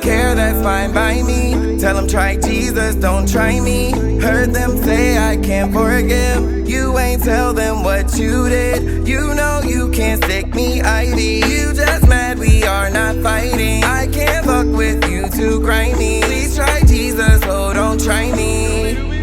care, that's fine by me. Tell them try Jesus, don't try me. Heard them say I can't forgive. You ain't tell them what you did. You know you can't stick me ivy. You just mad we are not fighting. I can't fuck with you too grimy. Please try Jesus, oh don't try me.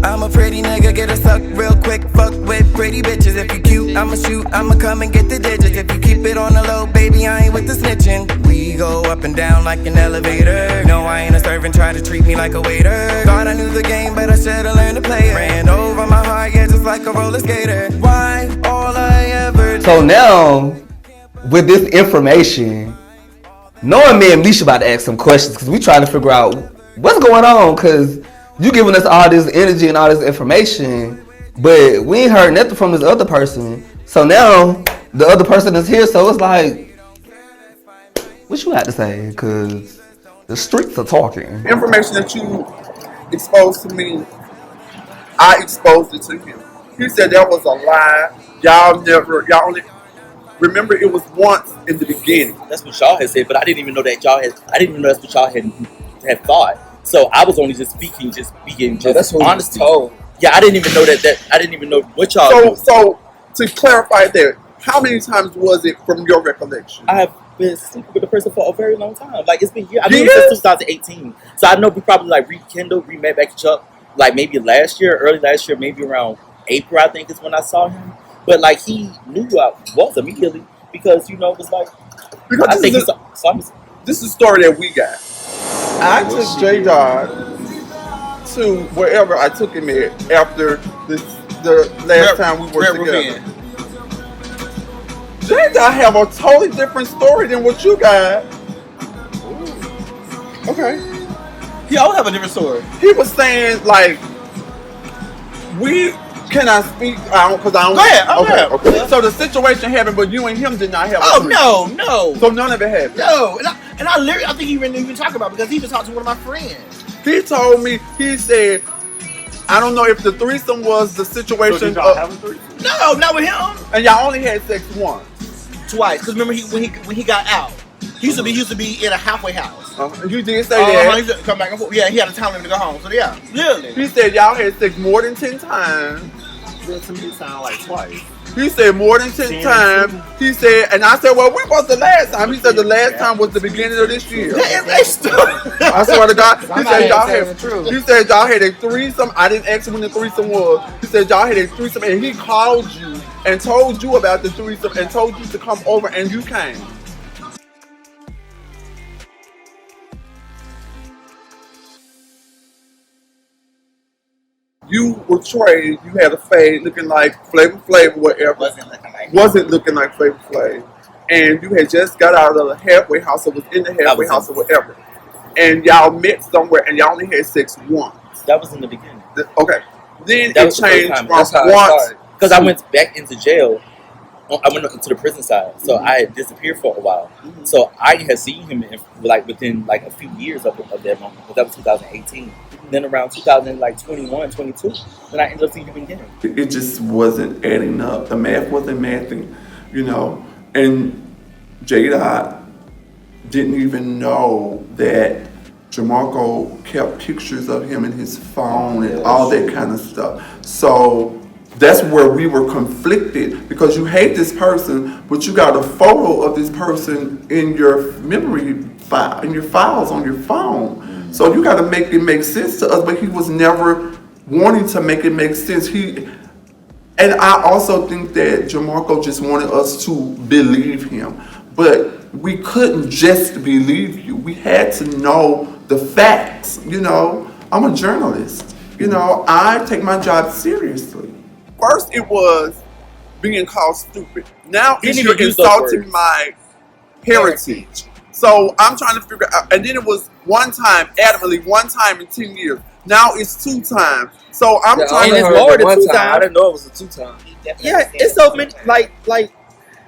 I'm a pretty nigga, get a suck real quick. Fuck with pretty bitches. If you cute, I'ma shoot, I'ma come and get the digits. If you keep it on the low, baby, I ain't with the snitching. We go up and down like an elevator. No, I ain't a servant, try to treat me like a waiter. Thought I knew the game, but I should've learned to play it. Ran over my heart, yeah, just like a roller skater. Why all I ever do. So now, with this information, knowing me and Mesha about to ask some questions, because we trying to figure out what's going on, because you giving us all this energy and all this information, but we ain't heard nothing from this other person. So now the other person is here, so it's like, what you got to say? Because the streets are talking. Information that you exposed to me, I exposed it to him. He said that was a lie. Y'all only remember it was once in the beginning. That's what y'all had said, but I didn't even know that I didn't even know that's what y'all had thought. So I was only just speaking that's what honesty. Told. Yeah, I didn't even know that I didn't even know what y'all. So to clarify there, how many times was it from your recollection? I have been sleeping with the person for a very long time. Like it's been years. I've been since 2018. So I know we probably like re-met back up like maybe early last year, maybe around April, I think is when I saw him. But like he knew who I was immediately because it was like because I think he saw me. This is the story that we got. I took J-Dog to wherever I took him at after the last time we were together. J-Dog have a totally different story than what you got. Ooh. Okay. He always have a different story. He was saying like, can I speak? Because I don't. Go ahead. Okay. So the situation happened, but you and him did not have. No. So none of it happened. No, and I literally, I think he didn't even talk about it because he just talked to one of my friends. He told me, he said, I don't know if the threesome was the situation. So did y'all have a threesome? No, not with him. And y'all only had sex once. Twice, because remember when he got out, he used to be in a halfway house. You did say that. He used to come back and forth. Yeah, he had a time limit to go home. So yeah, literally. He said y'all had sex more than 10 times. Well, to me it sounded like twice. He said more than 10 times. He said, and I said, well, when was the last time? He said the last time was the beginning of this year. They still. I swear to God. He said y'all had a threesome. I didn't ask him when the threesome was. He said y'all had a threesome and he called you and told you about the threesome and told you to come over and you came. You were Trey, you had a fade looking like Flavor whatever. Wasn't looking like Flavor Flav. And you had just got out of the halfway house or was in the halfway house or whatever. And y'all met somewhere and y'all only had sex once. That was in the beginning. Okay. Then that it changed from once. Because I went back into jail. I went into the prison side. So I had disappeared for a while. Mm-hmm. So I had seen him within a few years of that moment. Because that was 2018. Then around 2021, 22, then I ended up seeing him again. It just wasn't adding up. The math wasn't mathing, And Jada didn't even know that Jamarco kept pictures of him in his phone and all that kind of stuff. So that's where we were conflicted because you hate this person, but you got a photo of this person in your memory file, in your files on your phone. So you got to make it make sense to us, but he was never wanting to make it make sense. And I also think that Jamarco just wanted us to believe him, but we couldn't just believe you. We had to know the facts. I'm a journalist. I take my job seriously. First, it was being called stupid. Now it's you're insulting my heritage. So I'm trying to figure out, and then it was one time in 10 years. Now it's 2 times. So I'm trying to. It's more than 2 times. I didn't know it was a 2 time. Yeah, it's so many. Like,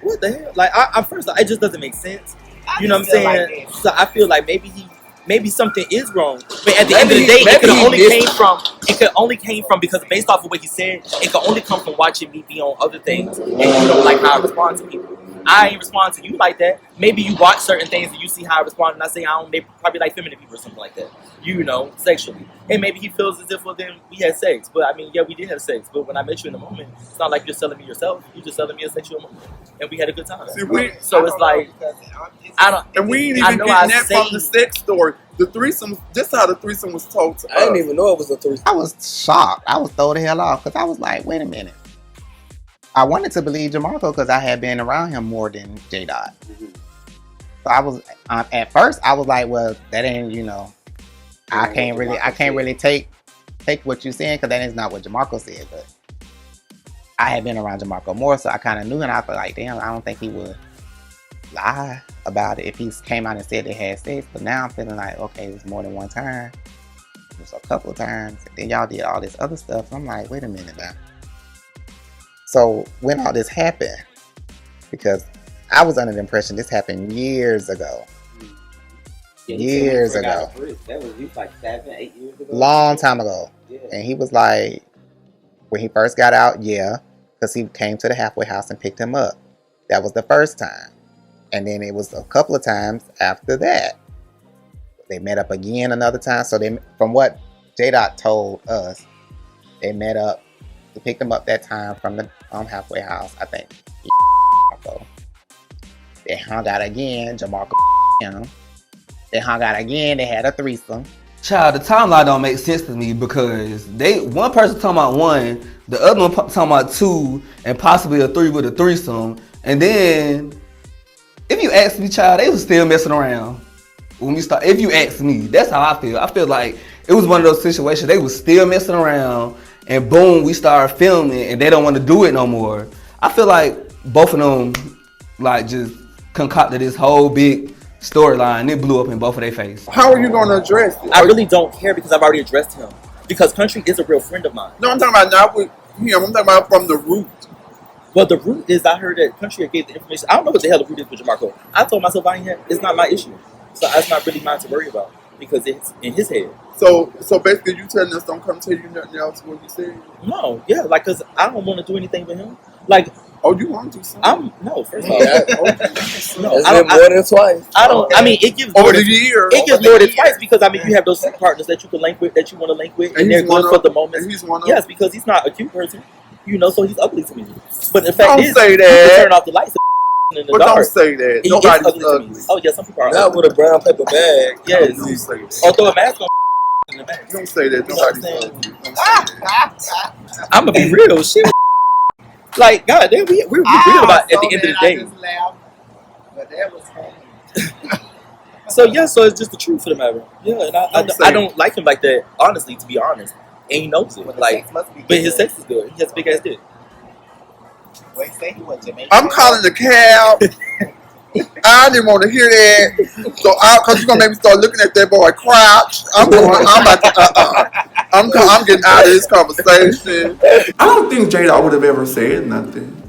what the hell? Like, it just doesn't make sense. You know what I'm saying? So I feel like maybe something is wrong. But at the end of the day, it only came from because based off of what he said, it could only come from watching me be on other things and you don't like how I respond to people. I ain't respond to you like that. Maybe you watch certain things and you see how I respond, and I say I don't maybe probably like feminine people or something like that. You know, sexually. And maybe he feels as if well then we had sex. But I mean, yeah, we did have sex. But when I met you in the moment, it's not like you're selling me yourself. You're just selling me a sexual moment. And we had a good time. See, So it's like I don't and we ain't I even know getting I that from say- the sex story. The threesome, this how the threesome was told to us. I didn't even know it was a threesome. I was shocked. I was thrown the hell off because I was like, wait a minute. I wanted to believe Jamarco because I had been around him more than J Dot. So I was at first I was like, well, that ain't, you know, I can't really take what you're saying because that is not what Jamarco said. But I had been around Jamarco more, so I kind of knew, and I felt like, damn, I don't think he would lie about it if he came out and said they had sex. But now I'm feeling like, okay, it was more than one time. It was a couple of times. And then y'all did all this other stuff. I'm like, wait a minute now. So when all this happened, because I was under the impression this happened years ago. Years ago. That was at least like 7, 8 years ago. Long time ago. Yeah. And he was like, when he first got out, yeah, because he came to the halfway house and picked him up. That was the first time. And then it was a couple of times after that. They met up again another time. So they, from what J-Dot told us, they met up. He picked him up that time from the halfway house, I think. They hung out again. Jamarco him. They hung out again. They had a threesome. Child, the timeline don't make sense to me because one person talking about one, the other one talking about two, and possibly a three with a threesome. And then, if you ask me, child, they was still messing around when we start. If you ask me, that's how I feel. I feel like it was one of those situations. They was still messing around, and boom, we started filming, and they don't want to do it no more. I feel like both of them, like, just concocted this whole big storyline. It blew up in both of their face. How are you going to address it? I really don't care because I've already addressed him. Because Country is a real friend of mine. No, I'm talking about not with him. I'm talking about from the root. Well, the root is I heard that Country gave the information. I don't know what the hell the root is with Jamarco. I told myself it's not my issue. So that's not really mine to worry about because it's in his head. So basically you telling us don't come tell you nothing else what you said? No, yeah, like, because I don't want to do anything with him. Like, oh, you want to do something? No, first of all. No, It's been more than twice. I mean, it gives over more the than, year. it gives more than twice because, I mean, you have those partners that you can link with, that you want to link with, and they're good for the moment. And he's one of Yes, because he's not a cute person, you know, so he's ugly to me. But the fact Don't is, say you that. can turn off the lights in the But dark. don't say that. He is Nobody's ugly to me. ugly. Oh, yeah, some people are Not ugly. with a brown paper bag. Yes. Don't say that. Or throw a mask on in the back. Don't say that. You know what I'm Nobody's saying? ugly. Don't say that. I'm gonna be real, shit. Like, God damn, we're real about it at the end of the day. But that was funny. So yeah, so it's just the truth of the matter. Yeah, and I don't like him like that, honestly, to be honest. And he knows it. Like, but his sex is good. He has a big ass dick. Wait, say he was Jamaican. I'm calling the cab. I didn't want to hear that. So, because you're going to make me start looking at that boy crouch. I'm getting out of this conversation. I don't think J-Dot would have ever said nothing.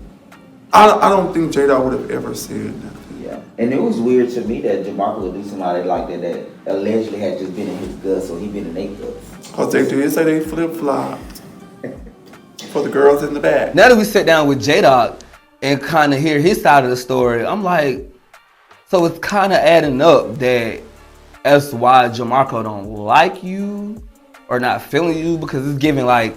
I don't think J-Dot would have ever said nothing. Yeah, and it was weird to me that Jamarco would do somebody like that allegedly had just been in his guts or he been in their guts. Because they did say they flip-flopped for the girls in the back. Now that we sit down with J-Dot and kind of hear his side of the story, I'm like, so it's kind of adding up that as to why Jamarco don't like you or not feeling you, because it's giving like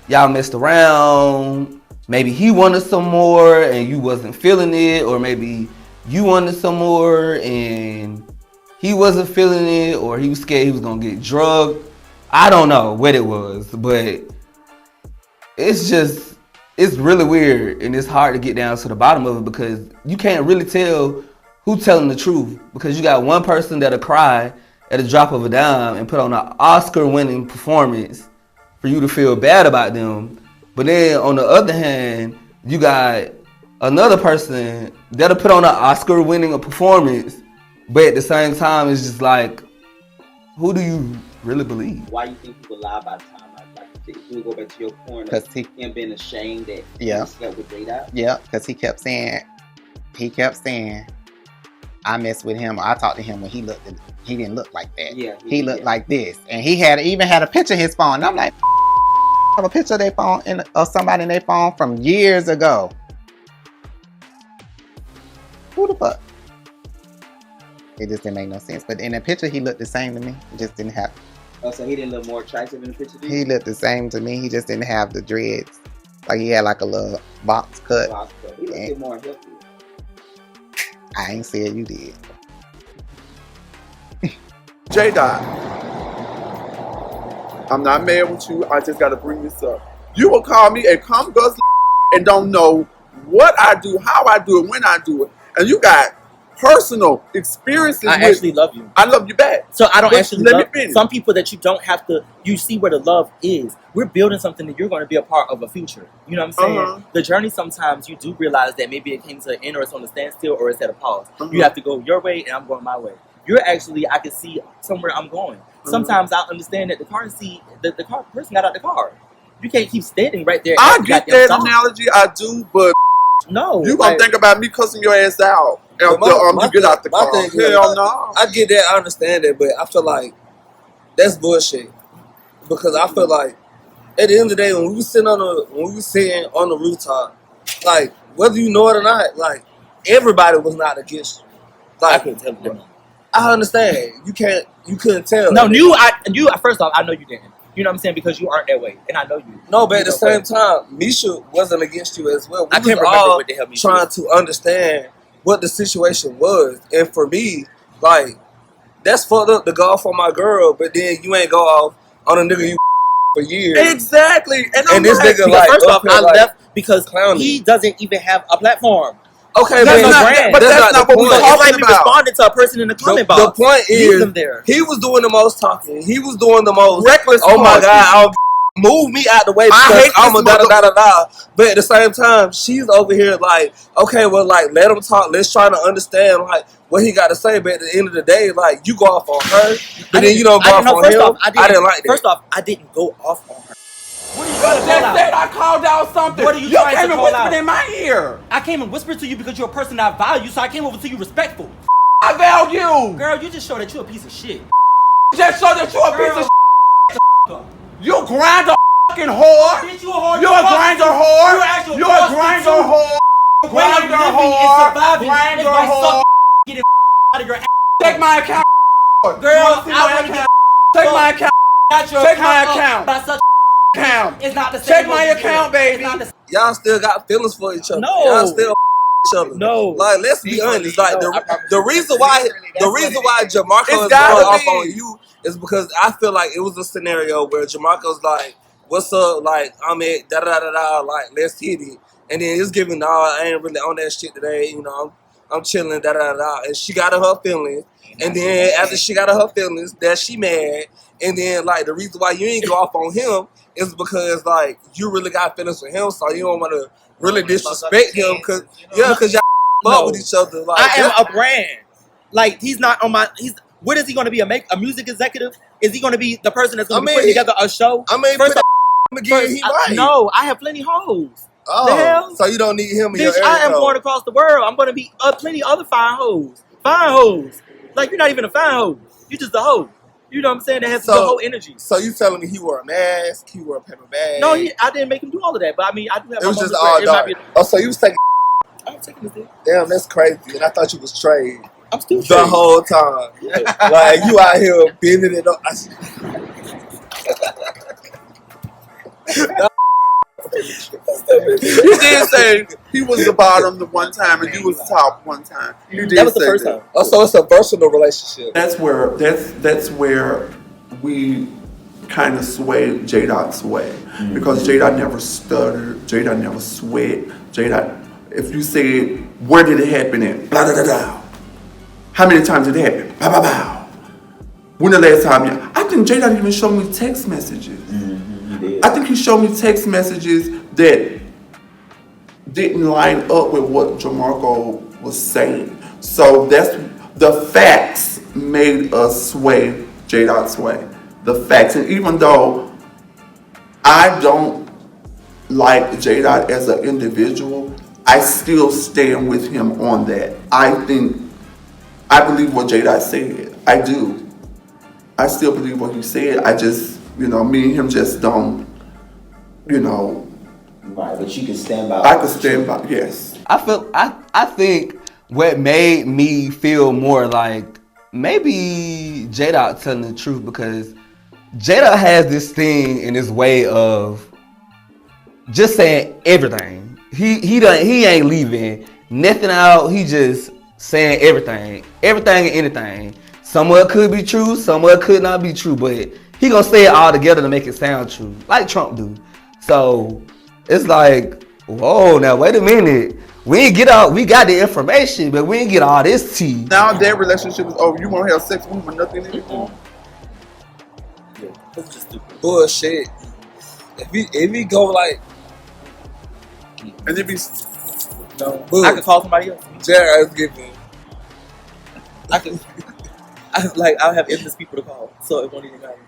y'all messed around. Maybe he wanted some more and you wasn't feeling it, or maybe you wanted some more and he wasn't feeling it, or he was scared he was gonna get drugged. I don't know what it was, but it's really weird and it's hard to get down to the bottom of it because you can't really tell who's telling the truth, because you got one person that'll cry at a drop of a dime and put on an Oscar-winning performance for you to feel bad about them. But then on the other hand, you got another person that'll put on an Oscar-winning performance, but at the same time, it's just like, who do you really believe? Why you think people lie about time? Like if you go back to your point of him being ashamed that he slept with J-Dot? Yeah, because he kept saying, I messed with him, or I talked to him when he didn't look like that. Yeah, he looked like this. And he even had a picture of his phone. And I'm like, have a picture of their phone or somebody in their phone from years ago. who the fuck? It just didn't make no sense. But in the picture, he looked the same to me. It just didn't have. Oh, so he didn't look more attractive in the picture? He looked the same to me. He just didn't have the dreads. Like he had like a little box cut. He looked more healthy. I ain't said you did. J-Dot, I'm not mad with you. I just got to bring this up. You will call me a cum guzzler and don't know what I do, how I do it, when I do it. And you got personal experiences. I actually love you. I love you back. So I don't But actually let me love finish. some people that you don't have to. You see where the love is. We're building something that you're going to be a part of a future. You know what I'm saying? The journey. Sometimes you do realize that maybe it came to an end, or it's on a standstill, or it's at a pause. You have to go your way, and I'm going my way. You're actually, I can see somewhere I'm going. Sometimes I understand that the car seat, the car person got out the car. You can't keep standing right there. I at the get goddamn that stop. analogy, I do, but No, you gonna think about me cussing your ass out after you get out the car. Hell no. I get that, I understand that, but I feel like that's bullshit. Because I feel like at the end of the day, when we sitting on the rooftop, like whether you know it or not, like everybody was not against you. I Like couldn't tell them. I understand. You couldn't tell. No, first off, I know you didn't. You know what I'm saying? Because you aren't that way. And I know you. No, but at the know, same time, Misha wasn't against you as well. We I can't was remember all what the hell Misha trying was. to understand what the situation was. And for me, like, that's fucked up to go off on my girl, but then you ain't go off on a nigga you for years. Exactly. And this nigga Because like, first off, I like, left because clowning. he doesn't even have a platform. Okay, That's but not, brand. but That's that's not not the what we're point. So it's talking like me about. responding to a person in the comment The box. point Leave is, them there. he was doing the most talking. He was doing the most Reckless Oh my talking. God, move me out the way I because hate I'm a this da-da-da-da-da. But at the same time, she's over here like, okay, well, like, let him talk. Let's try to understand, like, what he got to say. But at the end of the day, like, you go off on her, but then you don't go off on him. I didn't like that. First off, I didn't go off on her. What are you You trying to just call said out? I called out something. What are you You trying came to and call whispered out? in my ear. I came and whispered to you because you're a person I value, so I came over to you respectful. I value. Girl, you just showed that you're a piece of shit. Just so that you a piece of Girl, You grind a fucking whore. bitch, you a whore. You a grinder whore. You're actually You a grinder whore. Grinder whore. Grinder whore. Getting out of your ass. Take my account. Girl, See my I account. Take my account. got your Check my account account. by such Account. it's not the same. Check my as account, you. baby. It's not the Y'all still got feelings for each other. No. Y'all still each other. No. Like, let's be honest. Like, No, I promise the you. reason why Jamarco It's is gotta going off be. on you is because I feel like it was a scenario where Jamarco's like, what's up? Like, I'm at da-da-da-da-da, like, let's hit it. And then it's giving, nah, I ain't really on that shit today. You know, I'm chilling, da-da-da-da. And she got her feelings. And then after she got her feelings, that she mad. And then, like, the reason why you ain't go off on him is because, like, you really got feelings for him, so you don't want to really disrespect him. Cause y'all fuck with each other. Like, I am a brand. Like, he's not on my. What is he going to be? A music executive? Is he going to be the person that's going to be putting together a show? I mean, First again, he might. No, I have plenty hoes. Oh, the hell? So you don't need him in Bitch, your area. I am going across the world. I'm going to be plenty other fine hoes. Fine hoes. Like, you're not even a fine hoe. You're just a hoe. You know what I'm saying? That has the whole energy. So you telling me he wore a mask, he wore a paper bag? No, I didn't make him do all of that. But I mean, I do have. It was my just moments all where it might dark. be. Oh, so you was taking? I'm taking this thing. Damn, that's crazy. And I thought you was trade I'm still the trading. whole time. Like you out here bending it up. He did say he was the bottom the one time and you was the top one time. He did That was the say first that. time. Oh, so it's a versatile relationship. That's where we kind of sway J-Dot's way. Because J-Dot never stuttered, J-Dot never sweat, J-Dot, if you said, where did it happen at? Blah, blah, blah, blah. How many times did it happen? Bow, bow, bow. When the last time? I think J-Dot even showed me text messages. I think he showed me text messages that didn't line up with what Jamarco was saying. So that's the facts made us sway J-Dot's way. The facts, and even though I don't like J-Dot as an individual, I still stand with him on that. I believe what J-Dot said. I do. I still believe what he said. I just, me and him just don't, Right, but you can stand by. I could stand by, yes. I think what made me feel more like maybe J-Dot telling the truth, because J-Dot has this thing in his way of just saying everything. He ain't leaving nothing out. He just saying everything and anything. Some of it could be true, some of it could not be true, but he gonna say it all together to make it sound true, like Trump do. So it's like, whoa, now wait a minute. We got the information, but we didn't get all this tea. Now that relationship is over. You won't have sex with me with nothing anymore. Yeah, that's just stupid. Bullshit. If he go like, And it be no, I could call somebody else. Jared's giving. I'll have endless people to call, so it won't even matter.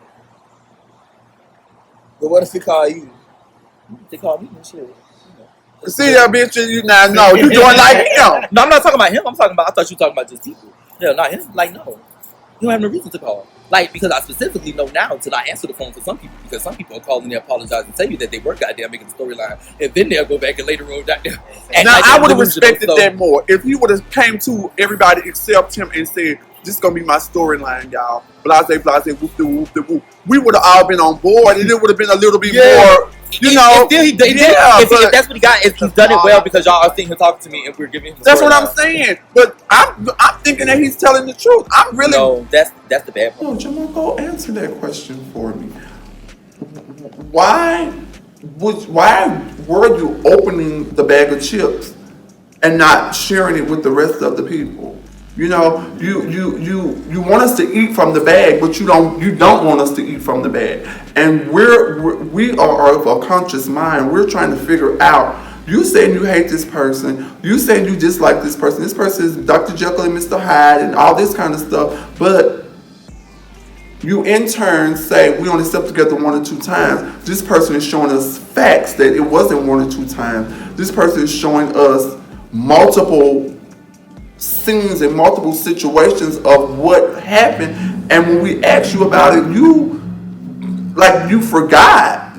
But what if he call you? They call me and shit. see that bitch. You now know you doing like him. No, I'm not talking about him. I thought you were talking about just people. Yeah, not him. Like, no. You don't have no reason to call. Like, because I specifically know now to not answer the phone for some people, because some people are calling, they apologize and tell you that they were goddamn making a storyline, and then they'll go back and later on that. Now like I would have respected that more if he would have came to everybody except him and said, "This is gonna be my storyline, y'all." Blase, whoop de whoop de whoop. We would have all been on board, and it would have been a little bit more. You know, if that's what he got, if he's done it well because y'all are sitting here talking to me and we're giving him. That's what I'm saying. But I'm thinking that he's telling the truth. I'm really. No, that's the bad part. No, Jamal, answer that question for me. Why were you opening the bag of chips and not sharing it with the rest of the people? You know, you want us to eat from the bag, but you don't want us to eat from the bag. And we are of a conscious mind. We're trying to figure out. You saying you hate this person. You saying you dislike this person. This person is Dr. Jekyll and Mr. Hyde and all this kind of stuff. But you in turn say we only slept together 1 or 2 times. This person is showing us facts that it wasn't 1 or 2 times. This person is showing us multiple scenes and multiple situations of what happened, and when we ask you about it, you forgot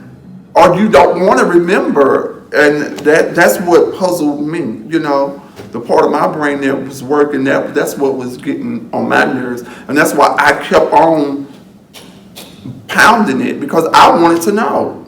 or you don't want to remember, and that's what puzzled me. You know, the part of my brain that was working, that's what was getting on my nerves, and that's why I kept on pounding it, because I wanted to know.